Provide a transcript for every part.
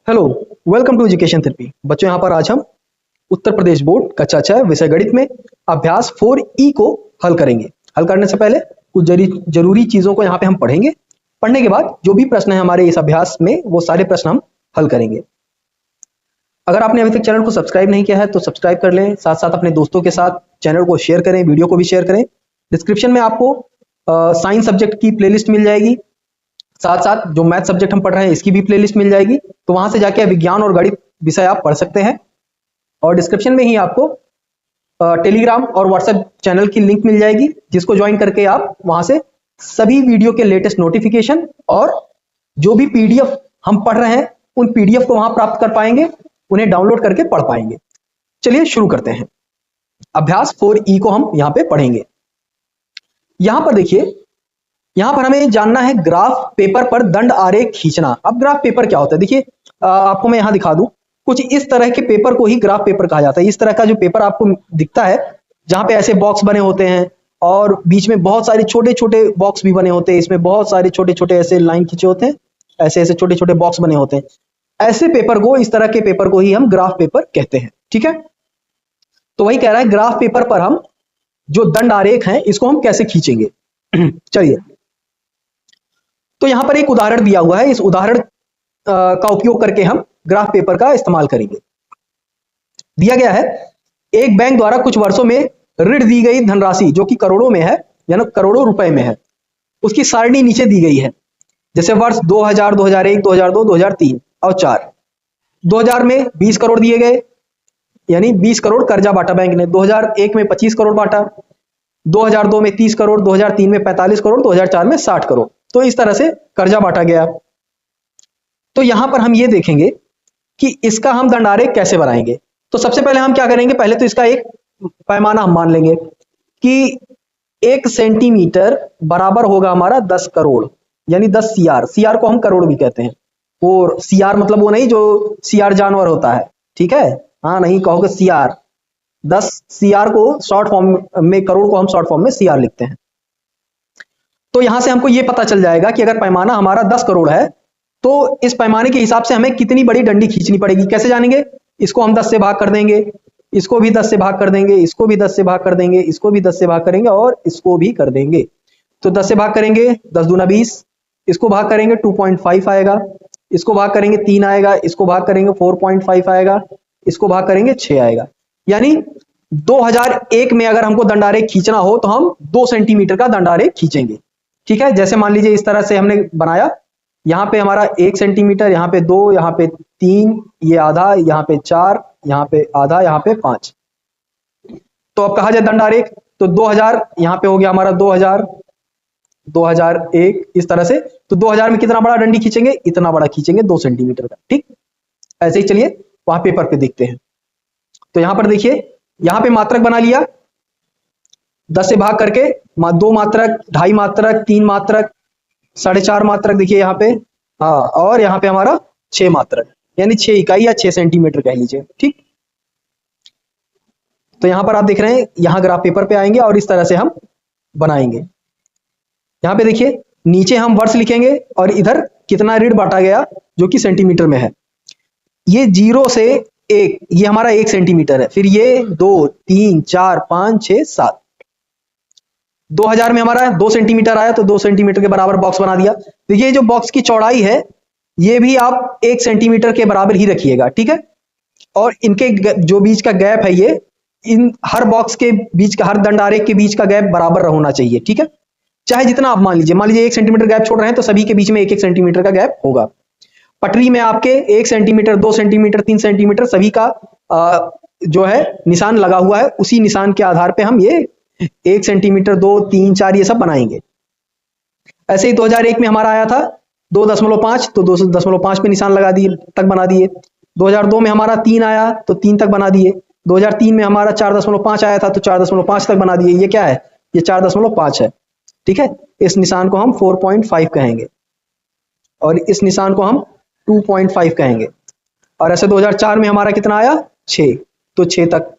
Hello, welcome to education therapy. बच्चों, यहाँ पर आज हम उत्तर प्रदेश बोर्ड कक्षा 6 विषय गणित में अभ्यास 4E को हल करेंगे। हल करने से पहले कुछ जरूरी चीजों को यहाँ पे हम पढ़ेंगे। पढ़ने के बाद जो भी प्रश्न है हमारे इस अभ्यास में, वो सारे प्रश्न हम हल करेंगे। अगर आपने अभी तक चैनल को सब्सक्राइब नहीं किया है तो सब्सक्राइब कर लें, साथ साथ अपने दोस्तों के साथ चैनल को शेयर करें, वीडियो को भी शेयर करें। डिस्क्रिप्शन में आपको साइंस सब्जेक्ट की प्लेलिस्ट मिल जाएगी, साथ साथ जो मैथ सब्जेक्ट हम पढ़ रहे हैं इसकी भी प्लेलिस्ट मिल जाएगी। तो वहां से जाके विज्ञान और गणित विषय आप पढ़ सकते हैं। और डिस्क्रिप्शन में ही आपको टेलीग्राम और व्हाट्सएप चैनल की लिंक मिल जाएगी, जिसको ज्वाइन करके आप वहां से सभी वीडियो के लेटेस्ट नोटिफिकेशन और जो भी पीडीएफ हम पढ़ रहे हैं उन पीडीएफ को वहां प्राप्त कर पाएंगे, उन्हें डाउनलोड करके पढ़ पाएंगे। चलिए शुरू करते हैं। अभ्यास 4E को हम यहाँ पे पढ़ेंगे। यहां पर देखिए, यहां पर हमें जानना है ग्राफ पेपर पर दंड आरेख खींचना। अब ग्राफ पेपर क्या होता है, देखिए आपको मैं यहां दिखा दूं। कुछ इस तरह के पेपर को ही ग्राफ पेपर कहा जाता है। इस तरह का जो पेपर आपको दिखता है, जहां पे ऐसे बॉक्स बने होते हैं और बीच में बहुत सारे छोटे छोटे बॉक्स भी बने होते हैं। इसमें बहुत सारे छोटे छोटे ऐसे लाइन खींचे होते हैं, ऐसे ऐसे छोटे छोटे बॉक्स बने होते हैं। ऐसे पेपर को, इस तरह के पेपर को ही हम ग्राफ पेपर कहते हैं। ठीक है, तो वही कह रहा है ग्राफ पेपर पर हम जो दंड आरेख हैं इसको हम कैसे खींचेंगे। चलिए, तो यहां पर एक उदाहरण दिया हुआ है। इस उदाहरण का उपयोग करके हम ग्राफ पेपर का इस्तेमाल करेंगे। दिया गया है, एक बैंक द्वारा कुछ वर्षों में ऋण दी गई धनराशि जो कि करोड़ों में है, यानी करोड़ों रुपए में है, उसकी सारणी नीचे दी गई है। जैसे वर्ष 2000, 2001, 2002, 2003 और 4। 2000 में 20 करोड़ दिए गए, यानी 20 करोड़ कर्जा बांटा बैंक ने। 2001 में 25 करोड़ बांटा, 2002 में 30 करोड़, 2003 में 45 करोड़, 2004 में 60 करोड़। तो इस तरह से कर्जा बांटा गया। तो यहां पर हम ये देखेंगे कि इसका हम दंड आरेख कैसे बनाएंगे। तो सबसे पहले हम क्या करेंगे, पहले तो इसका एक पैमाना हम मान लेंगे कि 1 सेंटीमीटर बराबर होगा हमारा 10 करोड़, यानी 10 सीआर। सीआर को हम करोड़ भी कहते हैं। और सीआर मतलब वो नहीं जो सीआर जानवर होता है, ठीक है, हाँ नहीं कहोगे सीआर। 10 सीआर को शॉर्ट फॉर्म में, करोड़ को हम शॉर्ट फॉर्म में सीआर लिखते हैं। तो यहां से हमको यह पता चल जाएगा कि अगर पैमाना हमारा 10 करोड़ है तो इस पैमाने के हिसाब से हमें कितनी बड़ी डंडी खींचनी पड़ेगी। कैसे जानेंगे, इसको हम 10 से भाग कर देंगे, इसको भी 10 से भाग कर देंगे, इसको भी 10 से भाग कर देंगे, इसको भी 10 से भाग करेंगे और इसको भी कर देंगे। तो 10 से भाग करेंगे 10 दूना 20, इसको भाग करेंगे 2.5 आएगा, इसको भाग करेंगे 3 आएगा, इसको भाग करेंगे 4.5 आएगा, इसको भाग करेंगे 6 आएगा। यानी 2001 में अगर हमको दंड आरेख खींचना हो तो हम 2 सेंटीमीटर का दंड आरेख खींचेंगे। ठीक है, जैसे मान लीजिए इस तरह से हमने बनाया। यहाँ पे हमारा 1 सेंटीमीटर, यहाँ पे 2, यहाँ पे 3, ये आधा, यहाँ पे 4, यहाँ पे आधा, यहाँ पे 5। तो अब कहा जाए दंड आरेख, तो 2000 यहाँ पे हो गया हमारा 2000, 2001 इस तरह से। तो 2000 में कितना बड़ा डंडी खींचेंगे, इतना बड़ा खींचेंगे 2 सेंटीमीटर का। ठीक, ऐसे ही चलिए वहां पेपर पे देखते हैं। तो यहां पर देखिए, यहां पे मात्रक बना लिया 10 से भाग करके, 2 मात्रक, 2.5 मात्रक, 3 मात्रक, 4.5 मात्रक, देखिए यहाँ पे, हाँ, और यहाँ पे हमारा 6 मात्रक, यानी 6 इकाई या 6 सेंटीमीटर कह लीजिए। ठीक, तो यहां पर आप देख रहे हैं, यहां ग्राफ पेपर पे आएंगे और इस तरह से हम बनाएंगे। यहाँ पे देखिए, नीचे हम वर्ष लिखेंगे और इधर कितना ऋण बांटा गया जो कि सेंटीमीटर में है। ये 0 से 1, ये हमारा 1 सेंटीमीटर है। फिर ये 2, 3, 4, 5, 6, 7। 2000 में हमारा 2 सेंटीमीटर आया तो 2 सेंटीमीटर के बराबर बॉक्स बना दिया। देखिए जो बॉक्स की चौड़ाई है ये भी आप 1 सेंटीमीटर के बराबर ही रखिएगा। ठीक है, और इनके जो बीच का गैप है, ये इन हर बॉक्स के बीच का, हर दंड आरेख के बीच का गैप बराबर होना चाहिए। ठीक है, चाहे जितना आप मान लीजिए 1 सेंटीमीटर गैप छोड़ रहे हैं तो सभी के बीच में 1-1 सेंटीमीटर का गैप होगा। पटरी में आपके 1 सेंटीमीटर, 2 सेंटीमीटर, 3 सेंटीमीटर सभी का जो है निशान लगा हुआ है। उसी निशान के आधार पर हम ये 1 सेंटीमीटर, 2, 3, 4 ये सब बनाएंगे। ऐसे ही 2001 में हमारा आया था 2.5, तो 2.5 पे निशान लगा दिए, तक बना दिए। 2002 में हमारा 3 आया तो 3 तक बना दिए। 2003 में हमारा 4.5 आया था तो 4.5 तक बना दिए। ये क्या है, ये 4.5 है। ठीक है, इस निशान को हम 4.5 कहेंगे और इस निशान को हम 2.5 कहेंगे। और ऐसे 2004 में हमारा कितना आया, 6, तो 6 तक।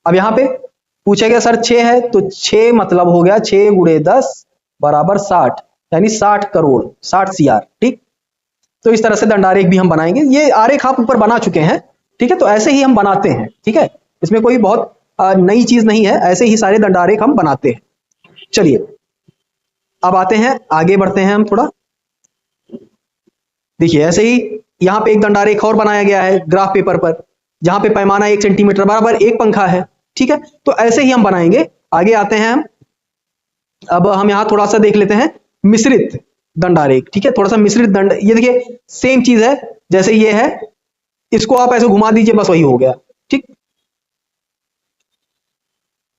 अब यहाँ पे पूछेगा सर 6 है तो 6 मतलब हो गया 6 × 10 = 60, यानी 60 करोड़, 60 सीआर। ठीक, तो इस तरह से दंडारेख भी हम बनाएंगे। ये आरेख आप ऊपर बना चुके हैं, ठीक है, तो ऐसे ही हम बनाते हैं, ठीक है, इसमें कोई बहुत नई चीज नहीं है, ऐसे ही सारे दंडारेख हम बनाते हैं। चलिए अब आते हैं, आगे बढ़ते हैं हम थोड़ा। देखिए ऐसे ही यहाँ पे एक दंडारेख और बनाया गया है ग्राफ पेपर पर, जहां पे पैमाना 1 सेंटीमीटर बराबर एक पंखा है, ठीक है, तो ऐसे ही हम बनाएंगे। आगे आते हैं हम, अब हम यहाँ थोड़ा सा देख लेते हैं मिश्रित दंडारेख, ठीक है, थोड़ा सा मिश्रित दंड, ये देखिए सेम चीज है जैसे ये है, इसको आप ऐसे घुमा दीजिए बस वही हो गया, ठीक।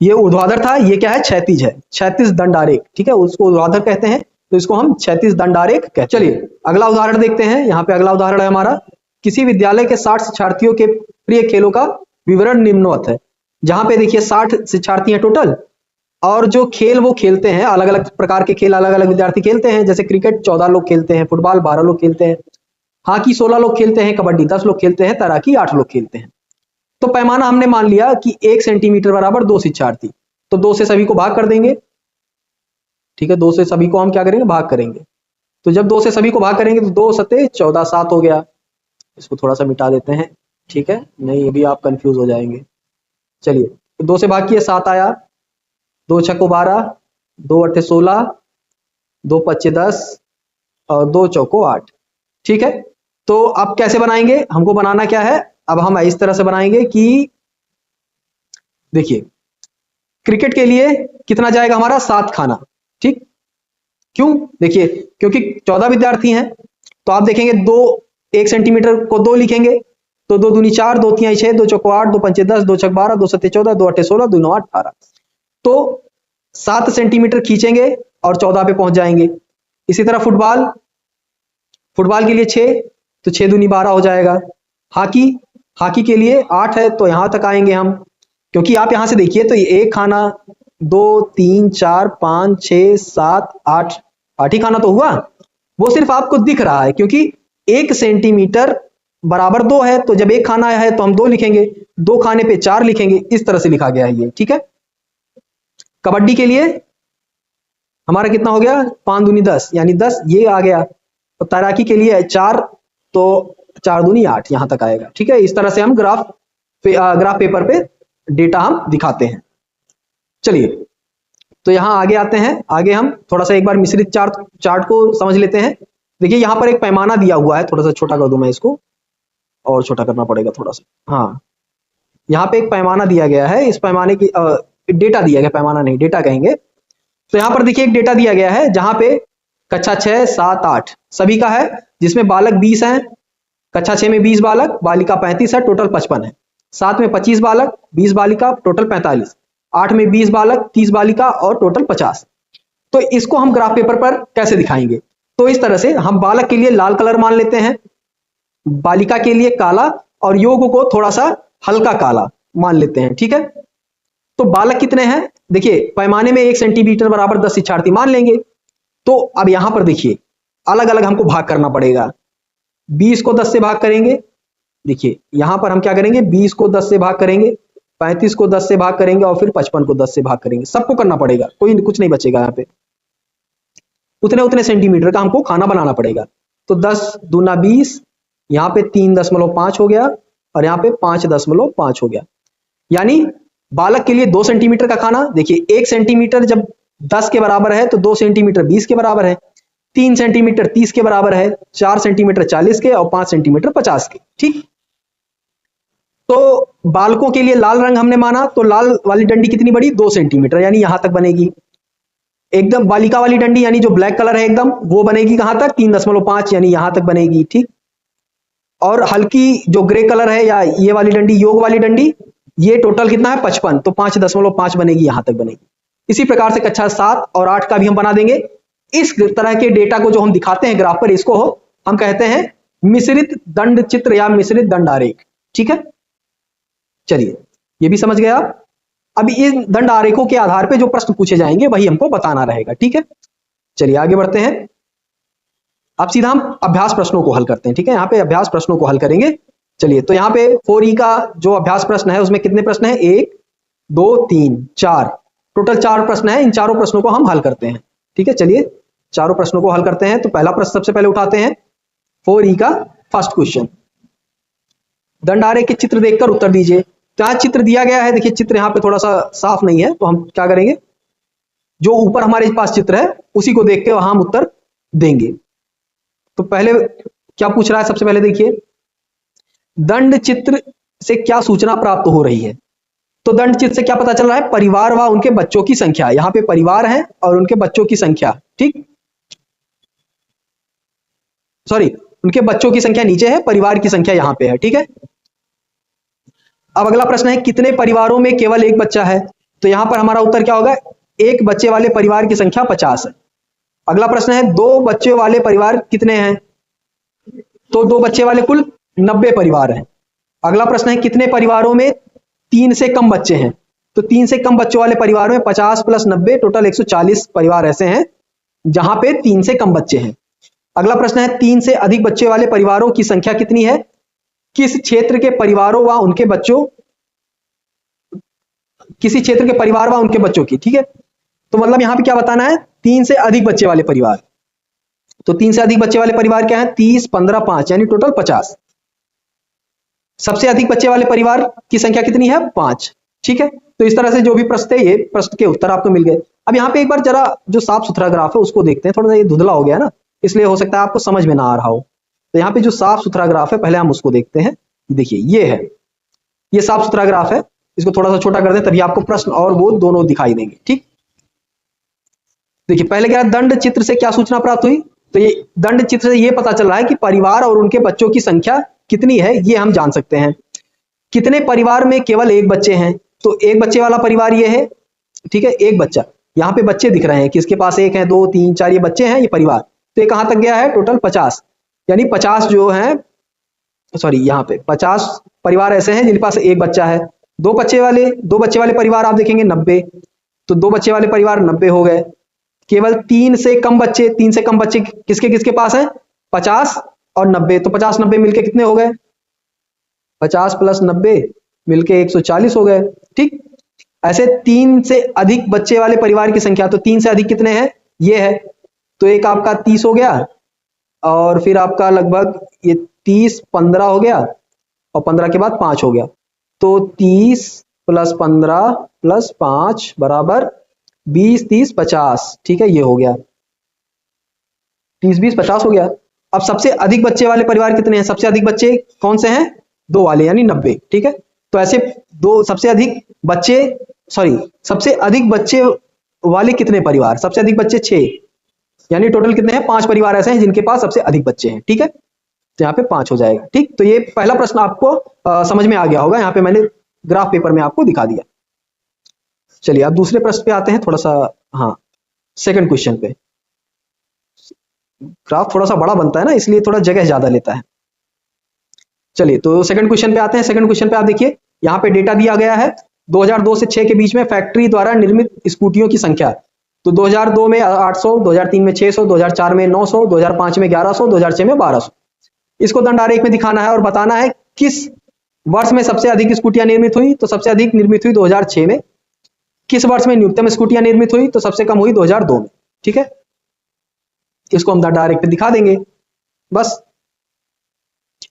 ये ऊर्ध्वाधर था, ये क्या है, क्षैतिज है, क्षैतिज दंडारेख, ठीक है, उसको ऊर्ध्वाधर कहते हैं, तो इसको हम क्षैतिज दंडारेख कहते हैं। चलिए अगला उदाहरण देखते हैं। यहाँ पे अगला उदाहरण है हमारा, किसी विद्यालय के 60 शिक्षार्थियों के प्रिय खेलों का विवरण निम्नवत है। जहां पे देखिए 60 शिक्षार्थी हैं टोटल, और जो खेल वो खेलते हैं, अलग अलग प्रकार के खेल अलग अलग विद्यार्थी खेलते हैं, जैसे क्रिकेट 14 लोग खेलते हैं, फुटबॉल 12 लोग खेलते हैं, हॉकी 16 लोग खेलते हैं, कबड्डी 10 लोग खेलते हैं, तैराकी 8 लोग खेलते हैं। तो पैमाना हमने मान लिया कि 1 सेंटीमीटर बराबर 2 शिक्षार्थी, तो 2 से सभी को भाग कर देंगे, ठीक है, 2 से सभी को हम क्या करेंगे, भाग करेंगे। तो जब 2 से सभी को भाग करेंगे तो 2 सते 14, 7 हो गया। इसको थोड़ा सा मिटा देते हैं, ठीक है, नहीं अभी आप कंफ्यूज हो जाएंगे। चलिए तो 2 से भाग किए 7 आया, 2 छक्को 12, 2 अट्ठे 16, 2 पच्चे 10 और 2 चौको 8, ठीक है। तो अब कैसे बनाएंगे, हमको बनाना क्या है, अब हम इस तरह से बनाएंगे कि देखिए क्रिकेट के लिए कितना जाएगा हमारा, 7 खाना, ठीक। क्यों, देखिए क्योंकि 14 विद्यार्थी हैं, तो आप देखेंगे 1 सेंटीमीटर को 2 लिखेंगे, तो 2 दूनी 4, 2 तिहाई 6, 2 चौको 8, 2 पंचे 10, 2 छक 12, 2 सत्ते 14, 2 अट्ठे 16, 2 9 18। तो 7 सेंटीमीटर खींचेंगे और 14 पे पहुंच जाएंगे। इसी तरह फुटबॉल, फुटबॉल के लिए 6, तो 6 दूनी 12 हो जाएगा। हॉकी, हॉकी के लिए 8 है, तो यहां तक आएंगे हम, क्योंकि आप यहां से देखिए तो ये 1 खाना, 2 3 4 5 6 7 8, 8 ही खाना तो हुआ, वो सिर्फ आपको दिख रहा है क्योंकि 1 सेंटीमीटर बराबर 2 है, तो जब 1 खाना है तो हम 2 लिखेंगे, 2 खाने पे 4 लिखेंगे, इस तरह से लिखा गया है ये, ठीक है। कबड्डी के लिए हमारा कितना हो गया, 5 दूनी 10 यानी 10 ये आ गया। तो तैराकी के लिए 4, तो 4 दूनी 8 यहां तक आएगा, ठीक है। इस तरह से हम ग्राफ पेपर पे डेटा हम दिखाते हैं। चलिए तो यहां आगे आते हैं, आगे हम थोड़ा सा एक बार मिश्रित चार्ट को समझ लेते हैं। देखिए यहां पर एक पैमाना दिया हुआ है, थोड़ा सा छोटा कर दूं मैं इसको, और छोटा करना पड़ेगा थोड़ा सा, हाँ, यहाँ पे एक पैमाना दिया गया है, इस पैमाने की डेटा दिया गया, पैमाना नहीं डेटा कहेंगे। तो यहाँ पर देखिए एक डेटा दिया गया है, जहां पे कक्षा 6 7 8 सभी का है, जिसमें बालक 20 हैं, कक्षा 6 में 20 बालक, बालिका 35 है, टोटल 55 है। 7 में 25 बालक, 20 बालिका, टोटल 45। 8 में 20 बालक, 30 बालिका और टोटल 50। तो इसको हम ग्राफ पेपर पर कैसे दिखाएंगे, तो इस तरह से हम बालक के लिए लाल कलर मान लेते हैं, बालिका के लिए काला, और योग को थोड़ा सा हल्का काला मान लेते हैं, ठीक है। तो बालक कितने हैं, देखिए पैमाने में 1 सेंटीमीटर बराबर 10 शिक्षार्थी मान लेंगे। तो अब यहां पर देखिए अलग अलग हमको भाग करना पड़ेगा। 20 को 10 से भाग करेंगे, देखिए यहां पर हम क्या करेंगे, 20 को 10 से भाग करेंगे, 35 को 10 से भाग करेंगे, और फिर 55 को 10 से भाग करेंगे। सबको करना पड़ेगा, कोई कुछ नहीं बचेगा यहाँ पे। उतने सेंटीमीटर का हमको खाना बनाना पड़ेगा। तो 10 दूना 20, यहाँ पे 3.5 हो गया, और यहाँ पे 5.5 हो गया। यानी बालक के लिए 2 सेंटीमीटर का खाना, देखिए 1 सेंटीमीटर जब 10 के बराबर है तो 2 सेंटीमीटर 20 के बराबर है, 3 सेंटीमीटर 30 के बराबर है, 4 सेंटीमीटर 40 के, और 5 सेंटीमीटर 50 के, ठीक। तो बालकों के लिए लाल रंग हमने माना, तो लाल वाली डंडी कितनी बड़ी, 2 सेंटीमीटर, यानी यहां तक बनेगी। एकदम बालिका वाली डंडी यानी जो ब्लैक कलर है एकदम, वो बनेगी कहां तक, 3.5 यानी यहां तक बनेगी, ठीक। और हल्की जो ग्रे कलर है या ये वाली डंडी, योग वाली डंडी, ये टोटल कितना है 55, तो 5.5 बनेगी, यहां तक बनेगी। इसी प्रकार से कक्षा 7 और 8 का भी हम बना देंगे। इस तरह के डेटा को जो हम दिखाते हैं ग्राफ पर, इसको हम कहते हैं मिश्रित दंड चित्र या मिश्रित दंडारेख, ठीक है। चलिए ये भी समझ गया आप। अब इन दंड आरेखों के आधार पे जो प्रश्न पूछे जाएंगे वही हमको बताना रहेगा, ठीक है। चलिए आगे बढ़ते हैं। अब सीधा हम अभ्यास प्रश्नों को हल करते हैं, ठीक है। यहाँ पे अभ्यास प्रश्नों को हल करेंगे। चलिए तो यहाँ पे 4E का जो अभ्यास प्रश्न है उसमें कितने प्रश्न है, 1 2 3 4, टोटल 4 प्रश्न है। इन चारों प्रश्नों को हम हल करते हैं, ठीक है। चलिए चारों प्रश्नों को हल करते हैं। तो पहला प्रश्न सबसे पहले उठाते हैं, 4E का फर्स्ट क्वेश्चन। दंड आरेख के चित्र देखकर उत्तर दीजिए। क्या चित्र दिया गया है? देखिए चित्र यहाँ पे थोड़ा सा साफ नहीं है, तो हम क्या करेंगे, जो ऊपर हमारे पास चित्र है उसी को देख के वहां हम उत्तर देंगे। तो पहले क्या पूछ रहा है, सबसे पहले देखिए, दंड चित्र से क्या सूचना प्राप्त हो रही है। तो दंड चित्र से क्या पता चल रहा है, परिवार व उनके बच्चों की संख्या। यहाँ पे परिवार है और उनके बच्चों की संख्या, ठीक, सॉरी, उनके बच्चों की संख्या नीचे है, परिवार की संख्या यहाँ पे है, ठीक है। अब अगला प्रश्न है, कितने परिवारों में केवल एक बच्चा है। तो यहां पर हमारा उत्तर क्या होगा, एक बच्चे वाले परिवार की संख्या 50 है। अगला प्रश्न है, दो बच्चे वाले परिवार कितने हैं। तो दो बच्चे वाले कुल 90 परिवार हैं। अगला प्रश्न है, कितने परिवारों में 3 से कम बच्चे हैं। तो 3 से कम बच्चों वाले परिवार में 50 + 90 टोटल 140 परिवार ऐसे हैं जहां पे 3 से कम बच्चे हैं। अगला प्रश्न है, 3 से अधिक बच्चे वाले परिवारों की संख्या कितनी है। किस क्षेत्र के परिवारों व उनके बच्चों, किसी क्षेत्र के परिवार व उनके बच्चों की, ठीक है। तो मतलब यहां पे क्या बताना है, 3 से अधिक बच्चे वाले परिवार। तो 3 से अधिक बच्चे वाले परिवार क्या है, 30, 15, 5 यानी टोटल 50। सबसे अधिक बच्चे वाले परिवार की संख्या कितनी है, 5, ठीक है। तो इस तरह से जो भी प्रश्न थे, ये प्रश्न के उत्तर आपको मिल गए। अब यहाँ पे एक बार जरा जो साफ सुथरा ग्राफ है उसको देखते हैं, थोड़ा सा ये धुंधला हो गया ना, इसलिए हो सकता है आपको समझ में ना आ रहा हो। तो यहाँ पे जो साफ सुथरा ग्राफ है पहले हम उसको देखते हैं। देखिए ये है, ये साफ सुथरा ग्राफ है, इसको थोड़ा सा छोटा कर दें तभी आपको प्रश्न और वो दोनों दिखाई देंगे, ठीक। देखिए पहले क्या, दंड चित्र से क्या सूचना प्राप्त हुई। तो ये दंड चित्र से ये पता चल रहा है कि परिवार और उनके बच्चों की संख्या कितनी है, ये हम जान सकते हैं। कितने परिवार में केवल एक बच्चे हैं। तो एक बच्चे वाला परिवार ये है, ठीक है, एक बच्चा। यहाँ पे बच्चे दिख रहे हैं, किसके पास एक है, 2, 3, 4, ये बच्चे हैं, ये परिवार। तो ये कहां तक गया है, टोटल 50, यानी 50 जो है, सॉरी यहाँ पे 50 परिवार ऐसे हैं जिनके पास एक बच्चा है। दो बच्चे वाले परिवार आप देखेंगे 90। तो दो बच्चे वाले परिवार 90 हो गए। केवल 3 से कम बच्चे, 3 से कम बच्चे किसके किसके पास है, 50 और 90। तो 50 90 मिलके कितने हो गए, 50 + 90 मिलके 140 हो गए, ठीक। ऐसे 3 से अधिक बच्चे वाले परिवार की संख्या, तो 3 से अधिक कितने हैं, ये है। तो एक आपका 30 हो गया, और फिर आपका लगभग ये 30 15 हो गया, और 15 के बाद 5 हो गया। तो 30 + 15 + 5 बराबर 20 30 50, ठीक है, ये हो गया 30 20 50 हो गया। अब सबसे अधिक बच्चे वाले परिवार कितने हैं, सबसे अधिक बच्चे कौन से हैं, 2 वाले यानी 90, ठीक है। तो ऐसे दो सबसे अधिक बच्चे, सॉरी सबसे अधिक बच्चे वाले कितने परिवार, सबसे अधिक बच्चे 6, यानी टोटल कितने हैं, 5 परिवार ऐसे हैं जिनके पास सबसे अधिक बच्चे हैं, ठीक है। तो यहाँ पे 5 हो जाएगा, ठीक। तो ये पहला प्रश्न आपको समझ में आ गया होगा, यहाँ पे मैंने ग्राफ पेपर में आपको दिखा दिया। चलिए अब दूसरे प्रश्न पे आते हैं, थोड़ा सा, हाँ सेकंड क्वेश्चन पे। ग्राफ थोड़ा सा बड़ा बनता है ना, इसलिए थोड़ा जगह ज्यादा लेता है। चलिए तो सेकंड क्वेश्चन पे आते हैं। सेकंड क्वेश्चन पे आप देखिए, यहाँ पे डेटा दिया गया है 2002 से 6 के बीच में फैक्ट्री द्वारा निर्मित स्कूटियों की संख्या। तो 2002 में 800, 2003 में 600, 2004 में 900, 2005 में 1100, 2006 में 1200। इसको दंड आरेख में दिखाना है और बताना है किस वर्ष में सबसे अधिक स्कूटियां निर्मित हुई। तो सबसे अधिक निर्मित हुई 2006 में। किस वर्ष में न्यूनतम स्कूटियां निर्मित हुई, तो सबसे कम हुई 2002 में, ठीक है। इसको हम दंड आरेख पे दिखा देंगे बस,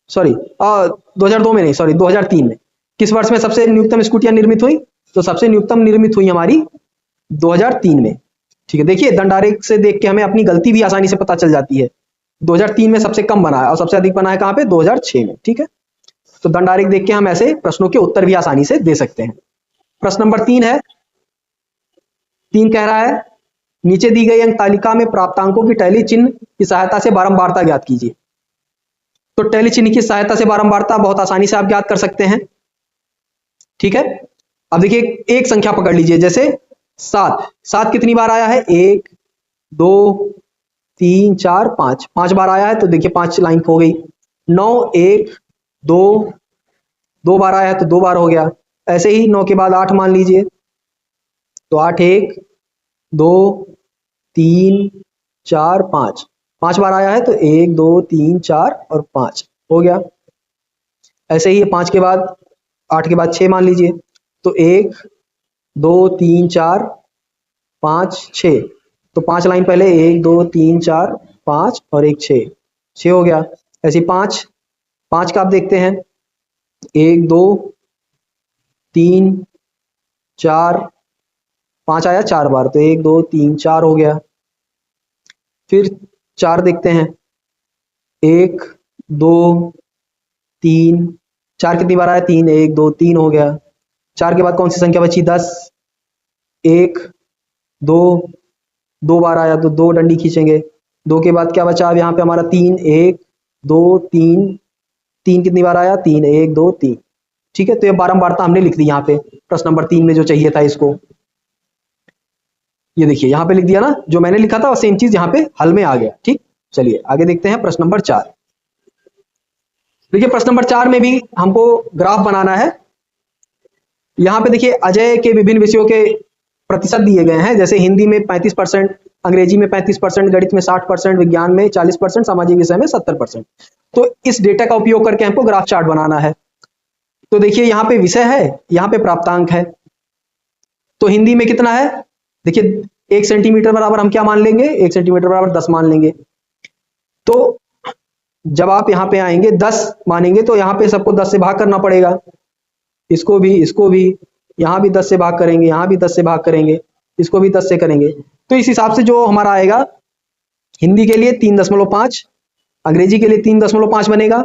सॉरी 2002 में नहीं, सॉरी 2003 में। किस वर्ष में सबसे न्यूनतम स्कूटियां निर्मित हुई, तो सबसे न्यूनतम निर्मित हुई हमारी 2003 में, ठीक है। देखिए दंड आरेख से देख के हमें अपनी गलती भी आसानी से पता चल जाती है। 2003 में सबसे कम बना है और सबसे अधिक बना है कहां पे, 2006 में, ठीक है। तो दंड आरेख देख के हम ऐसे प्रश्नों के उत्तर भी आसानी से दे सकते हैं। प्रश्न नंबर 3 है, 3 कह रहा है, नीचे दी गई अंक तालिका में प्राप्तांकों की टैली चिन्ह की सहायता से बारंबारता ज्ञात कीजिए। तो टैली चिन्ह की सहायता से बारंबारता बहुत आसानी से आप ज्ञात कर सकते हैं, ठीक है। अब देखिए एक संख्या पकड़ लीजिए, जैसे 7, 7 कितनी बार आया है, 1 2 3 4 5, 5 बार आया है, तो देखिए 5 लाइन हो गई। 9 1 2, 2 बार आया है तो 2 बार हो गया। ऐसे ही 9 के बाद 8 मान लीजिए, तो 8 1 2 3 4 5, 5 बार आया है तो 1 2 3 4 और 5 हो गया। ऐसे ही 5 के बाद 8 के बाद 6 मान लीजिए, तो 1 2 3 4 5 6, तो 5 लाइन पहले 1 2 3 4 5 और 1 6 हो गया। ऐसी 5 5 का आप देखते हैं 1 2 3 4 5 आया 4 बार, तो 1 2 3 4 हो गया। फिर 4 देखते हैं 1 2 3 4 कितनी बार आया 3 1 2 3 हो गया। 4 के बाद कौन सी संख्या बची 10 1 2 2 बार आया तो 2 डंडी खींचेंगे। 2 के बाद क्या बचा अब यहाँ पे हमारा 3 1 2 3 3 कितनी बार आया 3 1 2 3। ठीक है, तो ये बारंबारता हमने लिख दी यहाँ पे प्रश्न नंबर 3 में जो चाहिए था इसको। ये देखिए यहाँ पे लिख दिया ना, जो मैंने लिखा था सेम चीज यहाँ पे हल में आ गया। ठीक, चलिए आगे देखते हैं प्रश्न नंबर 4। देखिए प्रश्न नंबर 4 में भी हमको ग्राफ बनाना है। यहाँ पे देखिए अजय के विभिन्न विषयों के प्रतिशत दिए गए हैं, जैसे हिंदी में 35%, अंग्रेजी में 35%, गणित में 60%, विज्ञान में 40%, सामाजिक विषय में 70%। तो इस डेटा का उपयोग करके हमको ग्राफ चार्ट बनाना है। तो देखिए यहाँ पे विषय है, यहाँ पे प्राप्तांक है। तो हिंदी में कितना है, देखिए 1 सेंटीमीटर बराबर हम क्या मान लेंगे, 1 सेंटीमीटर बराबर 10 मान लेंगे। तो जब आप यहाँ पे आएंगे 10 मानेंगे तो यहाँ पे सबको 10 से भाग करना पड़ेगा, इसको भी, यहाँ भी 10 से भाग करेंगे, यहाँ भी 10 से भाग करेंगे, इसको भी 10 से करेंगे। तो इस हिसाब से जो हमारा आएगा, हिंदी के लिए 3.5, अंग्रेजी के लिए 3.5 बनेगा,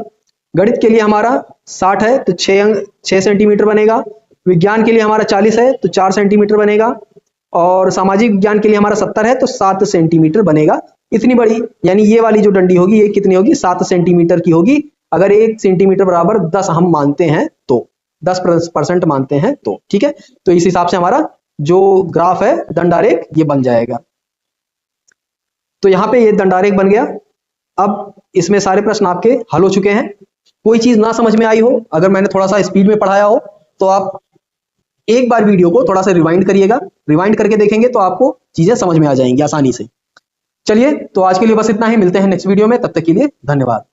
गणित के लिए हमारा 60 है तो 6 सेंटीमीटर बनेगा, विज्ञान के लिए हमारा 40 है तो 4 सेंटीमीटर बनेगा, और सामाजिक विज्ञान के लिए हमारा 70 है तो 7 सेंटीमीटर बनेगा। इतनी बड़ी, यानी ये वाली जो डंडी होगी ये कितनी होगी 7 सेंटीमीटर की होगी। अगर 1 सेंटीमीटर बराबर 10 हम मानते हैं तो 10% मानते हैं तो, ठीक है। तो इस हिसाब से हमारा जो ग्राफ है दंडारेख ये बन जाएगा। तो यहाँ पे ये दंडारेख बन गया। अब इसमें सारे प्रश्न आपके हल हो चुके हैं। कोई चीज ना समझ में आई हो, अगर मैंने थोड़ा सा स्पीड में पढ़ाया हो, तो आप एक बार वीडियो को थोड़ा सा रिवाइंड करिएगा, रिवाइंड करके देखेंगे तो आपको चीजें समझ में आ जाएंगी आसानी से। चलिए, तो आज के लिए बस इतना ही, मिलते हैं नेक्स्ट वीडियो में, तब तक के लिए धन्यवाद।